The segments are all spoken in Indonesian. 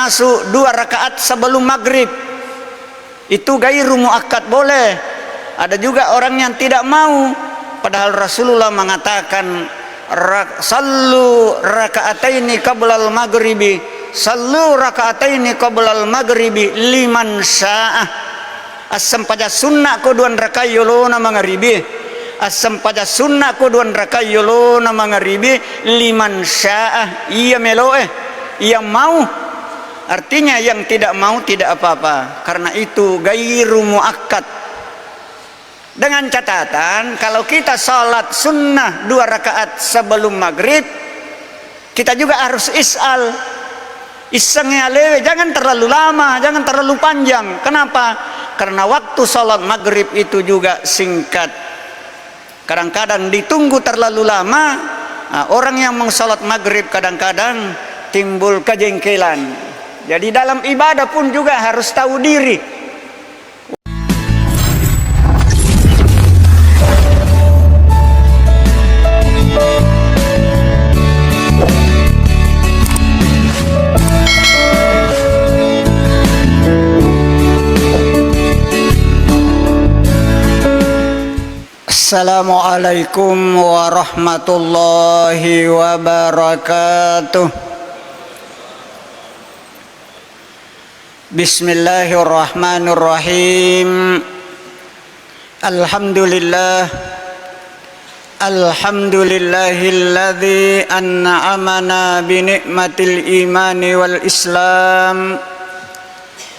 termasuk 2 rakaat sebelum maghrib. Itu gairu muakkad, boleh. Ada juga orang yang tidak mau, padahal Rasulullah mengatakan sallu raka'ataini qablal maghribi, sallu raka'ataini qablal maghribi liman sya'ah. Asam pada sunnah koduan rakaat yolona maghribi, asam pada sunnah koduan rakaat yolona maghribi liman sya'ah. Iya meloe, yang mau. Artinya yang tidak mau tidak apa-apa, karena itu gairu muakkad. Dengan catatan kalau kita sholat sunnah 2 rakaat sebelum maghrib, kita juga harus isengnya lewe, jangan terlalu lama, jangan terlalu panjang. Kenapa? Karena waktu sholat maghrib itu juga singkat. Kadang-kadang ditunggu terlalu lama. Nah, orang yang mau sholat maghrib kadang-kadang timbul kejengkelan. Jadi dalam ibadah pun juga harus tahu diri. Assalamualaikum warahmatullahi wabarakatuh. Bismillahirrahmanirrahim. Alhamdulillahilladzi an'amana bi ni'matil imani wal islam.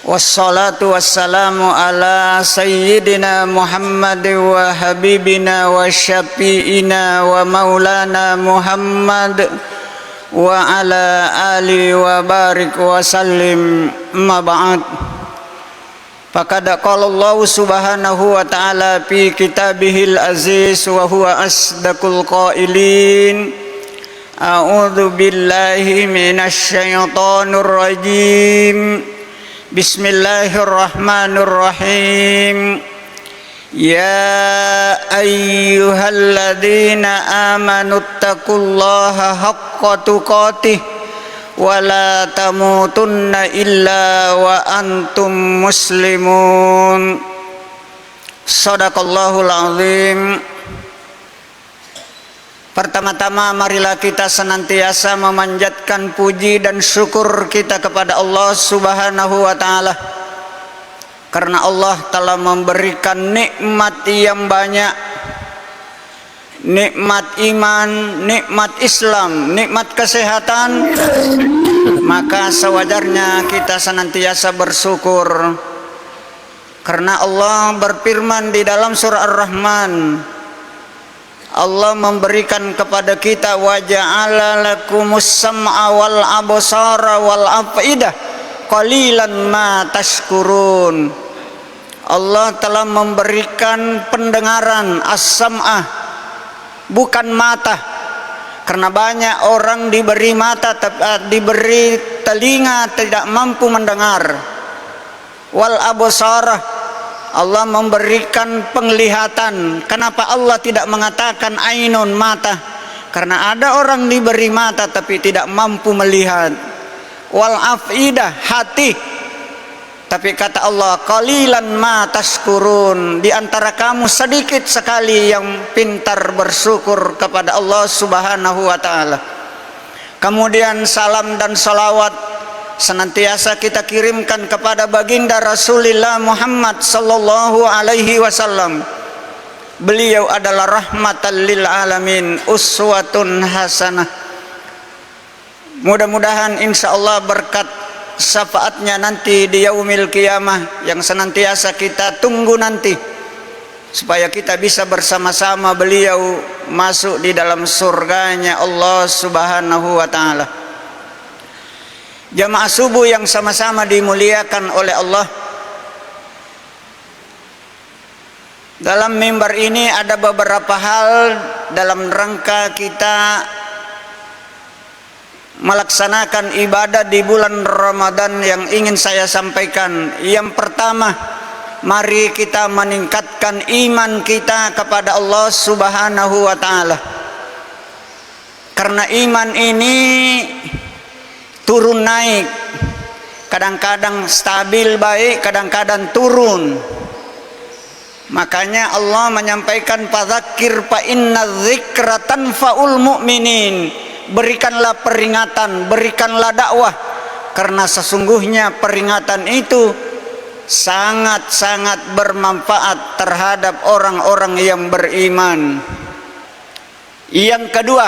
Wassalatu wassalamu ala sayyidina Muhammad wa habibina wa syafi'ina wa maulana Muhammad wa ala ali wa barik wa sallim. Ma ba'd. Faqad qala Allah subhanahu wa ta'ala fi kitabihil aziz wa huwa asdaqul qailin. A'udzu billahi minasy syaithanir rajim. Bismillahirrahmanirrahim. Ya ayyuhalladzina amanu taqullaha haqqa tuqatih wa la tamutunna illa wa antum muslimun. Shadaqallahul azim. Pertama-tama marilah kita senantiasa memanjatkan puji dan syukur kita kepada Allah Subhanahu wa ta'ala, karena Allah telah memberikan nikmat yang banyak, nikmat iman, nikmat Islam, nikmat kesehatan. Maka sewajarnya kita senantiasa bersyukur, karena Allah berfirman di dalam surah Ar-Rahman, Allah memberikan kepada kita wa ja'ala lakumus sam'a wal absara wal afidah qalilan ma tashkurun. Allah telah memberikan pendengaran as-sam'ah, bukan mata, karena banyak orang diberi mata, diberi telinga tidak mampu mendengar. Wal absara, Allah memberikan penglihatan. Kenapa Allah tidak mengatakan ainun, mata? Karena ada orang diberi mata tapi tidak mampu melihat. Wal afidah, hati. Tapi kata Allah, qalilan ma tashkurun. Di antara kamu sedikit sekali yang pintar bersyukur kepada Allah Subhanahu wa ta'ala. Kemudian salam dan salawat senantiasa kita kirimkan kepada baginda Rasulullah Muhammad sallallahu alaihi wasallam. Beliau adalah rahmatan lil alamin, uswatun hasanah. Mudah-mudahan insyaallah berkat syafaatnya nanti di yaumil qiyamah yang senantiasa kita tunggu nanti, supaya kita bisa bersama-sama beliau masuk di dalam surganya Allah Subhanahu wa ta'ala. Jamaah subuh yang sama-sama dimuliakan oleh Allah, dalam mimbar ini ada beberapa hal dalam rangka kita melaksanakan ibadah di bulan Ramadan yang ingin saya sampaikan. Yang pertama, mari kita meningkatkan iman kita kepada Allah Subhanahu wa ta'ala, karena iman ini turun naik. kadang-kadang stabil baik, kadang-kadang turun. Makanya Allah menyampaikan fadzakir fa inna dzikra tanfaul mu'minin. Berikanlah peringatan, berikanlah dakwah, karena sesungguhnya peringatan itu sangat-sangat bermanfaat terhadap orang-orang yang beriman. Yang kedua,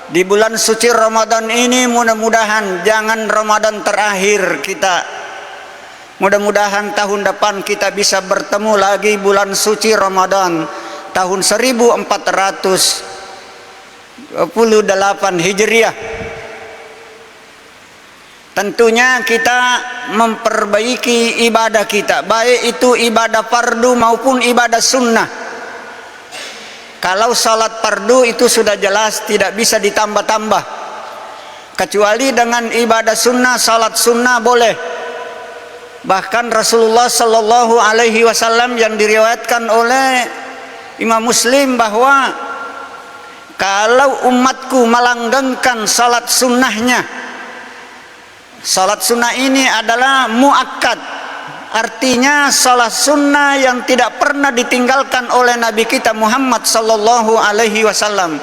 di bulan suci Ramadan ini mudah-mudahan jangan Ramadan terakhir kita. Mudah-mudahan tahun depan kita bisa bertemu lagi bulan suci Ramadan tahun 1428 Hijriah. Tentunya kita memperbaiki ibadah kita, baik itu ibadah fardu maupun ibadah sunnah. Kalau salat fardu itu sudah jelas tidak bisa ditambah-tambah, kecuali dengan ibadah sunnah. Salat sunnah boleh. Bahkan Rasulullah Sallallahu Alaihi Wasallam yang diriwayatkan oleh Imam Muslim bahwa kalau umatku melanggengkan salat sunnahnya, salat sunnah ini adalah muakkad, artinya salat sunnah yang tidak pernah ditinggalkan oleh Nabi kita Muhammad Sallallahu Alaihi Wasallam,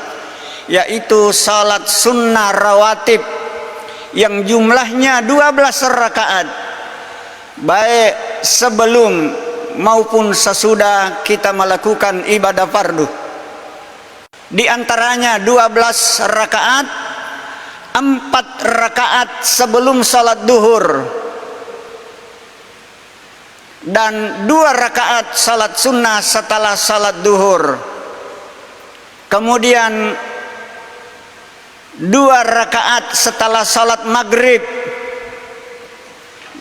yaitu salat sunnah rawatib yang jumlahnya 12 rakaat, baik sebelum maupun sesudah kita melakukan ibadah fardu. Di antaranya 12 rakaat, 4 rakaat sebelum salat duhur, dan 2 rakaat salat sunnah setelah salat duhur. Kemudian 2 rakaat setelah salat maghrib,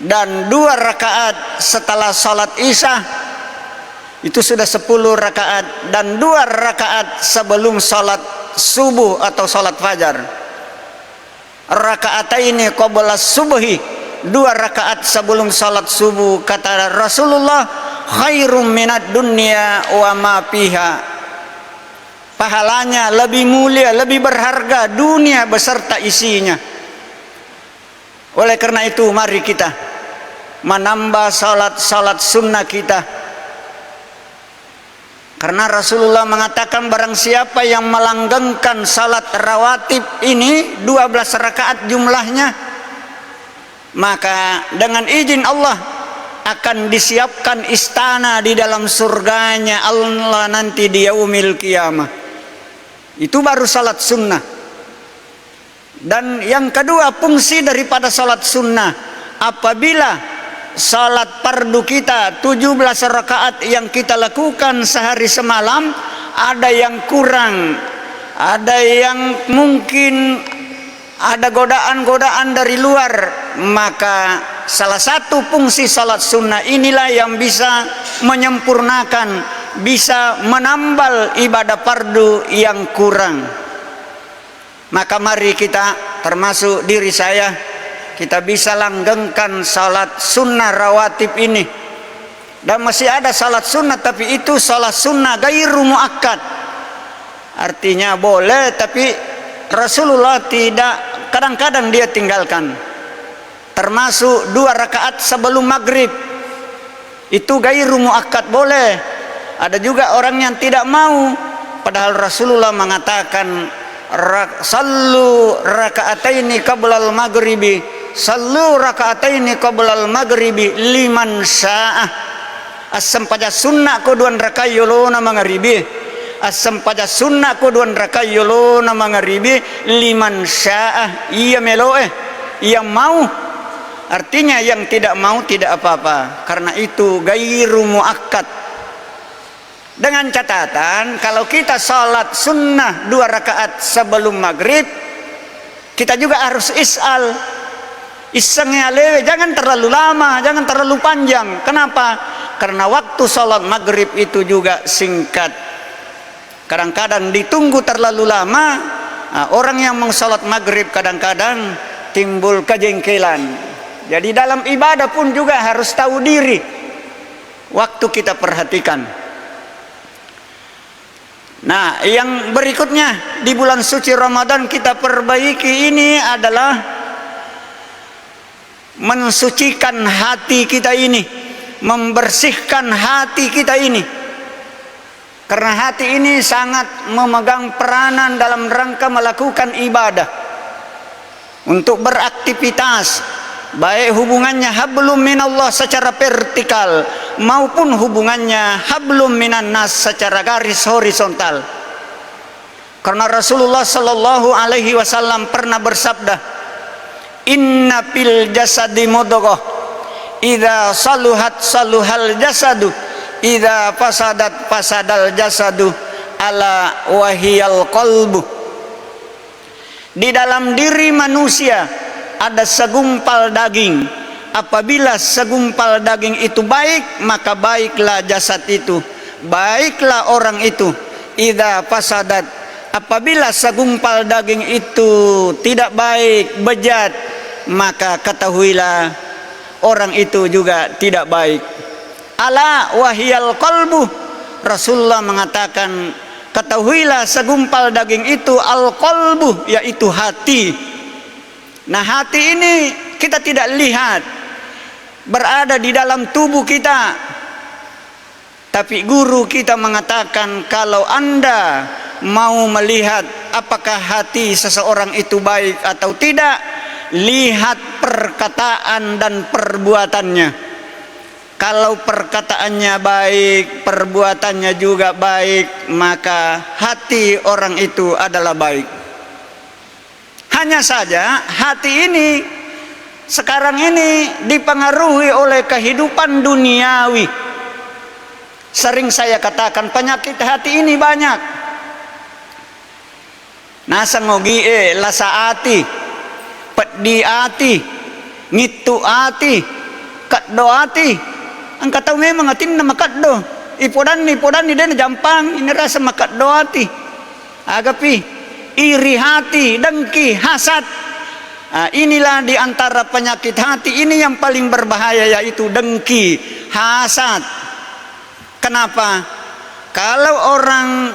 dan 2 rakaat setelah salat isya. Itu sudah 10 rakaat, dan 2 rakaat sebelum salat subuh atau salat fajar. Rakaataini qabla subhi, 2 rakaat sebelum salat subuh. Kata Rasulullah, khairum minad dunya wa ma fiha. Pahalanya lebih mulia, lebih berharga dunia beserta isinya. Oleh karena itu mari kita menambah salat-salat sunnah kita. Karena Rasulullah mengatakan barang siapa yang melanggengkan salat rawatib ini 12 rakaat jumlahnya, maka dengan izin Allah akan disiapkan istana di dalam surganya Allah nanti di yaumil qiyamah. Itu baru salat sunnah. Dan yang kedua, fungsi daripada salat sunnah, apabila salat fardu kita 17 rakaat yang kita lakukan sehari semalam ada yang kurang, ada yang mungkin ada godaan-godaan dari luar, maka salah satu fungsi salat sunnah inilah yang bisa menyempurnakan, bisa menambal ibadah fardu yang kurang. Maka mari kita, termasuk diri saya, kita bisa langgengkan salat sunnah rawatib ini. Dan masih ada salat sunnah, tapi itu salat sunnah gairu muakkad, artinya boleh tapi Rasulullah tidak, kadang-kadang dia tinggalkan. Termasuk 2 rakaat sebelum maghrib, itu gairu muakkad boleh. Ada juga orang yang tidak mau, padahal Rasulullah mengatakan sallu raka'ataini qablal maghribi, sallu raka'ataini qablal maghribi liman sya'ah. Asam pada sunnah koduan rakayuluna maghribi, asam pada sunnah koduan rakayuluna maghribi liman sya'ah. Ia meloeh, yang mau. Artinya yang tidak mau tidak apa-apa, karena itu gairu muakkad. Dengan catatan, kalau kita salat sunnah 2 rakaat sebelum maghrib, kita juga harus is'al. Isengnya lewe, jangan terlalu lama, jangan terlalu panjang. Kenapa? Karena waktu salat maghrib itu juga singkat. Kadang-kadang ditunggu terlalu lama. Nah, orang yang mau salat maghrib kadang-kadang timbul kejengkelan. Jadi dalam ibadah pun juga harus tahu diri. Waktu kita perhatikan. Nah, yang berikutnya di bulan suci Ramadan kita perbaiki ini adalah mensucikan hati kita ini, membersihkan hati kita ini. Karena hati ini sangat memegang peranan dalam rangka melakukan ibadah, untuk beraktivitas, baik hubungannya hablum minallah secara vertikal maupun hubungannya hablum minan nas secara garis horizontal. Karena Rasulullah sallallahu alaihi wasallam pernah bersabda, "Inna fil jasadi mudghah, idza saluhat saluhal jasadu, idza fasadat fasadal jasadu, ala wahiyal qalbu." Di dalam diri manusia ada segumpal daging. Apabila segumpal daging itu baik, maka baiklah jasad itu, baiklah orang itu. Idza fasadat, apabila segumpal daging itu tidak baik, bejat, maka ketahuilah orang itu juga tidak baik. Ala wahiyal qalbu, Rasulullah mengatakan, ketahuilah segumpal daging itu al-qalbu, yaitu hati. Nah, hati ini kita tidak lihat, berada di dalam tubuh kita. Tapi guru kita mengatakan, kalau Anda mau melihat apakah hati seseorang itu baik atau tidak, lihat perkataan dan perbuatannya. Kalau perkataannya baik, perbuatannya juga baik, maka hati orang itu adalah baik. Hanya saja hati ini sekarang ini dipengaruhi oleh kehidupan duniawi. Sering saya katakan, penyakit hati ini banyak. Nasa ngogi lasa ati, peddi ati, ngitu ati, kaddo ati. Angka tahu memang atin na makaddo. Ipodan ni den jampang ini rasa makaddo ati. Agapi iri hati, dengki, hasad. Inilah di antara penyakit hati ini yang paling berbahaya, yaitu dengki, hasad. Kenapa? Kalau orang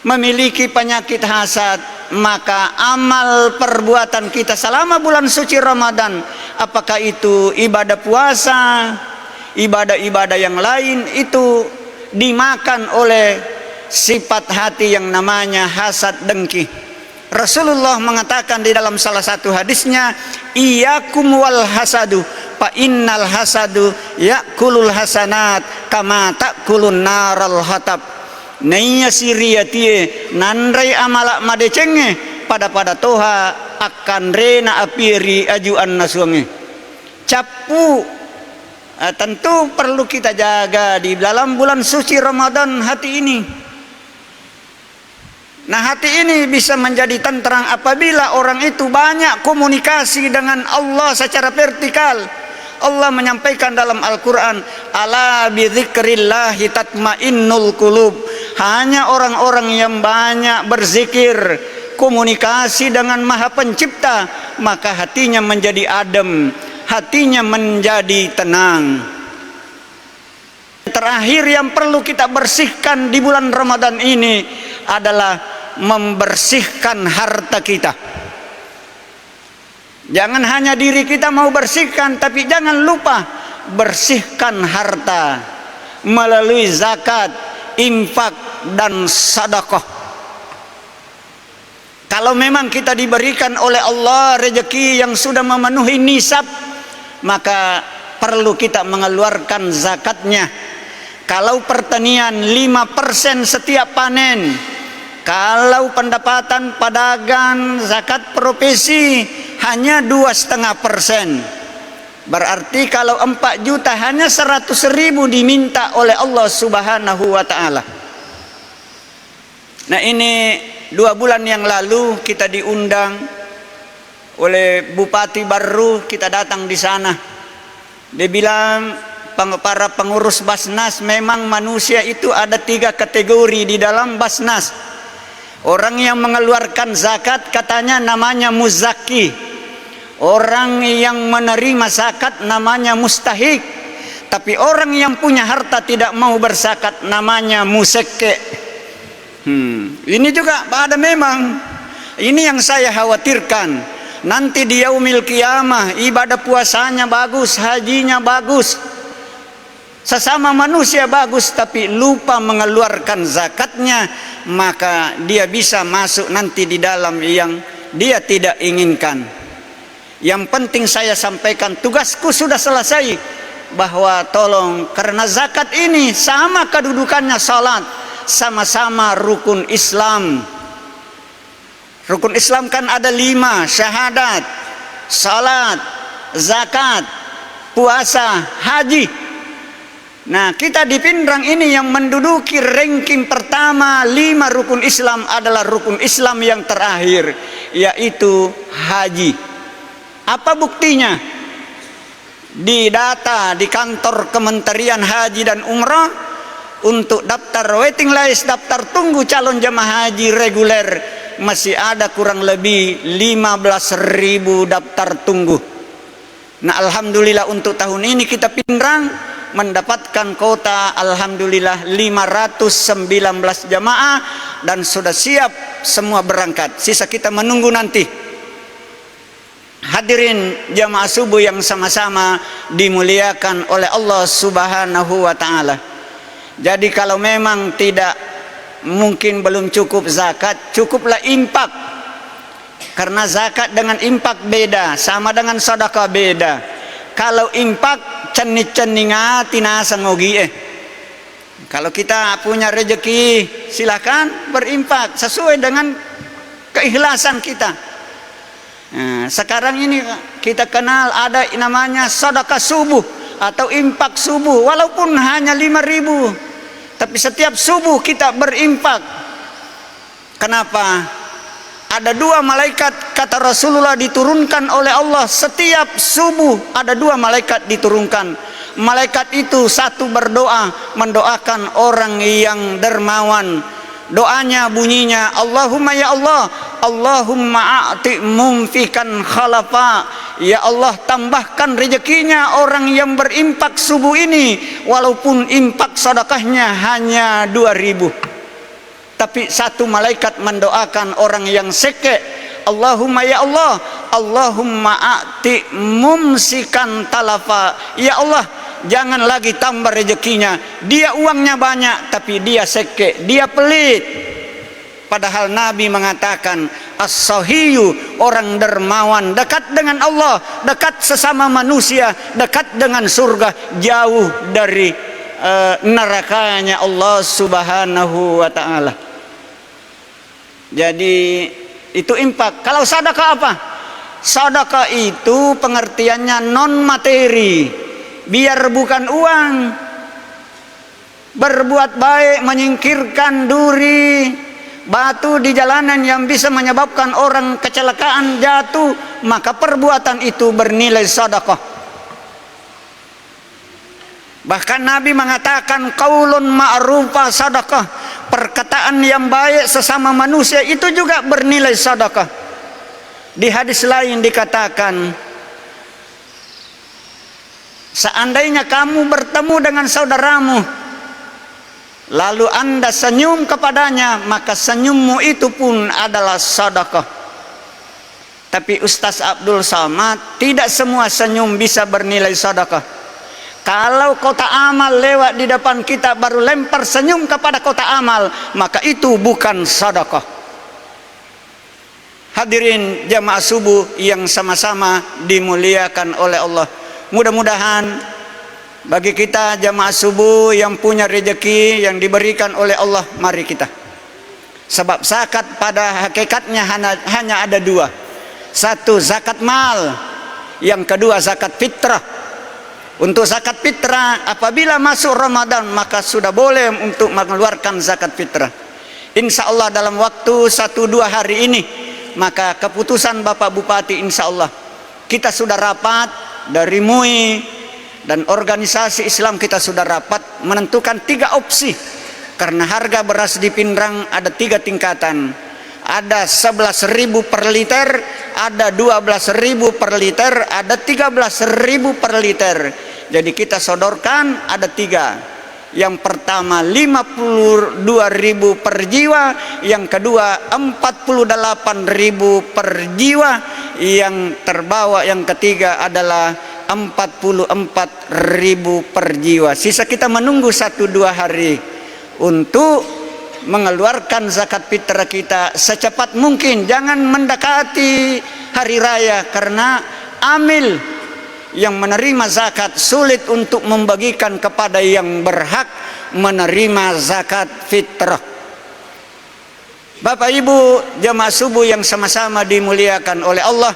memiliki penyakit hasad, maka amal perbuatan kita selama bulan suci Ramadan, apakah itu ibadah puasa, ibadah-ibadah yang lain, itu dimakan oleh sifat hati yang namanya hasad, dengki. Rasulullah mengatakan di dalam salah satu hadisnya, iyyakum wal hasadu fa innal hasadu yakulul hasanat kama takulun naral hatab. Naiya siriyatie nandrai amalak madecenge pada toha akan rena apiri ajuan nasuange. Capu tentu perlu kita jaga di dalam bulan suci Ramadan hati ini. Nah, hati ini bisa menjadi tenteram apabila orang itu banyak komunikasi dengan Allah secara vertikal. Allah menyampaikan dalam Al-Quran, ala bidzikrillahi tatmainnul qulub. Hanya orang-orang yang banyak berzikir, komunikasi dengan Maha Pencipta, maka hatinya menjadi adem, hatinya menjadi tenang. Terakhir yang perlu kita bersihkan di bulan Ramadan ini adalah membersihkan harta kita. Jangan hanya diri kita mau bersihkan, tapi jangan lupa bersihkan harta melalui zakat, infak, dan sedekah. Kalau memang kita diberikan oleh Allah rezeki yang sudah memenuhi nisab, maka perlu kita mengeluarkan zakatnya. Kalau pertanian 5% setiap panen, kalau pendapatan pedagang zakat profesi hanya 2,5%. Berarti kalau 4 juta hanya 100.000 diminta oleh Allah Subhanahu wa ta'ala. Nah, ini 2 bulan yang lalu kita diundang oleh Bupati baru, kita datang di sana. Dia bilang, para pengurus Basnas, memang manusia itu ada 3 kategori di dalam Basnas. Orang yang mengeluarkan zakat katanya namanya muzaki. Orang yang menerima zakat namanya mustahik. Tapi orang yang punya harta tidak mau berzakat namanya museke. Ini juga ada memang. Ini yang saya khawatirkan. Nanti di yaumil qiyamah ibadah puasanya bagus, hajinya bagus, sesama manusia bagus, tapi lupa mengeluarkan zakatnya, maka dia bisa masuk nanti di dalam yang dia tidak inginkan. Yang penting saya sampaikan, tugasku sudah selesai, bahwa tolong, karena zakat ini sama kedudukannya salat, sama-sama rukun Islam. Rukun Islam kan ada 5, syahadat, salat, zakat, puasa, haji. Nah, kita di Pindrang ini yang menduduki ranking pertama 5 rukun Islam adalah rukun Islam yang terakhir, yaitu haji. Apa buktinya? Di data di kantor Kementerian Haji dan Umrah, untuk daftar waiting list, daftar tunggu calon jemaah haji reguler, masih ada kurang lebih 15.000 daftar tunggu. Nah, alhamdulillah untuk tahun ini kita Pindrang mendapatkan kota alhamdulillah 519 jamaah dan sudah siap semua berangkat. Sisa kita menunggu nanti. Hadirin jamaah subuh yang sama-sama dimuliakan oleh Allah Subhanahu wa taala. Jadi kalau memang tidak mungkin belum cukup zakat, cukuplah infak. Karena zakat dengan infak beda, sama dengan sedekah beda. Kalau infak cenit-ceninga tinasa ngogi Kalau kita punya rezeki, silakan berinfak sesuai dengan keikhlasan kita. Nah, sekarang ini kita kenal ada namanya sedekah subuh atau infak subuh, walaupun hanya 5.000, tapi setiap subuh kita berinfak. Kenapa? Ada 2 malaikat, kata Rasulullah, diturunkan oleh Allah setiap subuh. Ada 2 malaikat diturunkan. Malaikat itu satu berdoa, mendoakan orang yang dermawan. Doanya bunyinya, Allahumma ya Allah, Allahumma a'ti mumfikan khalafa. Ya Allah, tambahkan rezekinya orang yang berinfak subuh ini, walaupun infak sedekahnya hanya 2.000. Tapi satu malaikat mendoakan orang yang seke, Allahumma ya Allah, Allahumma a'ti mumsikan talafa. Ya Allah, jangan lagi tambah rezekinya. Dia uangnya banyak tapi dia seke, dia pelit. Padahal Nabi mengatakan as-sahiyu, orang dermawan, dekat dengan Allah, dekat sesama manusia, dekat dengan surga, jauh dari nerakanya Allah Subhanahu wa taala. Jadi itu infak. Kalau sedekah apa? Sedekah itu pengertiannya non materi, biar bukan uang. Berbuat baik, menyingkirkan duri, batu di jalanan yang bisa menyebabkan orang kecelakaan, jatuh, maka perbuatan itu bernilai sedekah. Bahkan Nabi mengatakan qaulun ma'rufa sedekah, perkataan yang baik sesama manusia itu juga bernilai sedekah. Di hadis lain dikatakan, seandainya kamu bertemu dengan saudaramu lalu Anda senyum kepadanya, maka senyummu itu pun adalah sedekah. Tapi Ustaz Abdul Somad, tidak semua senyum bisa bernilai sedekah. Kalau kota amal lewat di depan kita baru lempar senyum kepada kota amal, maka itu bukan sedekah. Hadirin jamaah subuh yang sama-sama dimuliakan oleh Allah. Mudah-mudahan bagi kita jamaah subuh yang punya rezeki yang diberikan oleh Allah, mari kita. Sebab zakat pada hakikatnya hanya ada 2. Satu zakat mal, yang kedua zakat fitrah. Untuk zakat fitrah, apabila masuk Ramadan maka sudah boleh untuk mengeluarkan zakat fitrah. Insya Allah dalam waktu 1-2 hari ini, maka keputusan Bapak Bupati insya Allah kita sudah rapat dari MUI dan organisasi Islam, kita sudah rapat menentukan 3 opsi. Karena harga beras di Pindrang ada 3 tingkatan. Ada 11.000 per liter, ada 12.000 per liter, ada 13.000 per liter. Jadi kita sodorkan ada 3. Yang pertama 52.000 per jiwa, yang kedua 48.000 per jiwa, yang terbawa yang ketiga adalah 44.000 per jiwa. Sisa kita menunggu 1-2 hari untuk mengeluarkan zakat fitrah kita secepat mungkin. Jangan mendekati hari raya, karena amil yang menerima zakat sulit untuk membagikan kepada yang berhak menerima zakat fitrah. Bapak Ibu jamaah subuh yang sama-sama dimuliakan oleh Allah,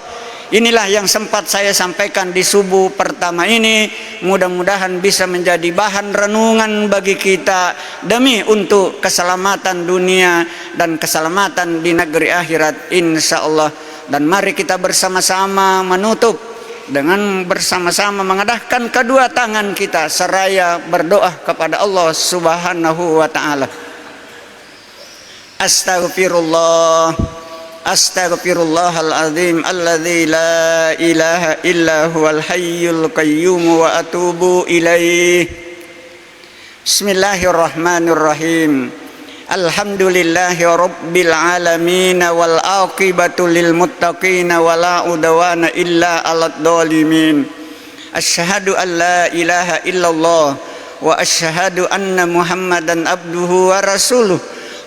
inilah yang sempat saya sampaikan di subuh pertama ini. Mudah-mudahan bisa menjadi bahan renungan bagi kita demi untuk keselamatan dunia dan keselamatan di negeri akhirat insya Allah. Dan mari kita bersama-sama menutup dengan bersama-sama mengadahkan kedua tangan kita seraya berdoa kepada Allah Subhanahu wa taala. Astaghfirullah, astaghfirullahal azim alladzi la ilaha illa huwal hayyul qayyum wa atubu ilaih. Bismillahirrahmanirrahim. Alhamdulillahi rabbil alamin wal aqibatu lil muttaqin wala udwana illa 'alad dhalimin. Asyhadu an la ilaha illallah wa asyhadu anna Muhammadan abduhu wa rasuluh.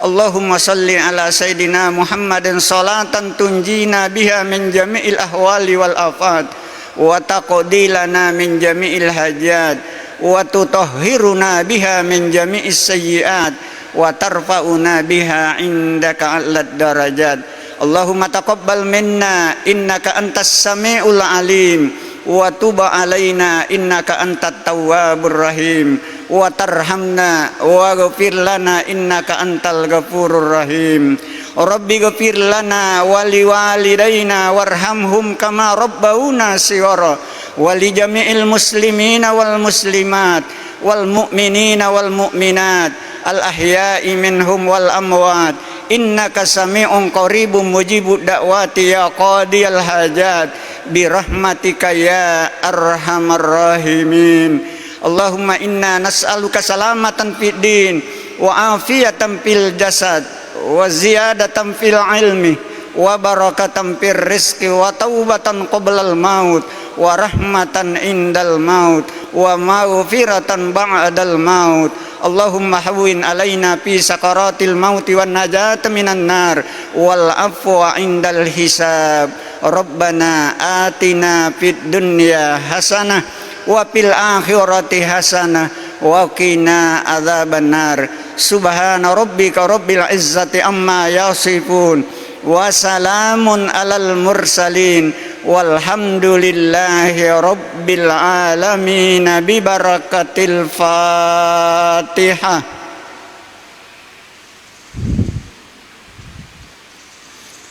Allahumma salli ala Sayyidina Muhammadin salatan tunjina biha min jami'il ahwali wal afat wa taqdilana min jami'il hajat wa tutahhiruna biha min jami'is sayyiat wa tarfa'una biha indaka a'lad darajat. Allahumma taqabbal minna innaka antas sami'ul alim wa tub alaina innaka antat tawwabur rahim wa tarhamna wa ghfir lana innaka antal ghafurur rahim. Rabbi ghfir lana wa liwalidayna warhamhum kama rabbauna shighara wa li jami'il muslimina wal muslimat wal mu'minina wal mu'minat al ahya'i minhum wal amwat innaka sami'un qaribun mujibud da'wati ya qadiyal hajat bi rahmatika ya arhamar rahimin. Allahumma inna nas'aluka salamatan fid din wa afiyatan fil jasad wa ziyadatan fil ilmi wa barakatan fir rizqi wa taubatan qoblal maut wa rahmatan indal maut wa maghfiratan ba'dal maut. Allahumma hawwin alaina fi sakaratil mauti wan najata minan nar wal afwa indal hisab. Rabbana atina fid dunya hasanah wa fil akhirati hasanah wa qina adzabannar. Subhana rabbika rabbil izzati amma yasifun wa salamun alal mursalin walhamdulillahi rabbil alamin bi barakatil Fatihah.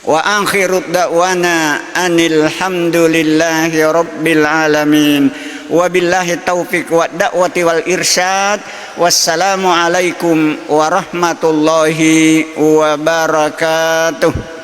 Wa akhiru da'wana anil hamdulillahi rabbil alamin. Wabillahi taufiq wa da'wati wal irsyad. Wassalamu alaikum warahmatullahi wabarakatuh.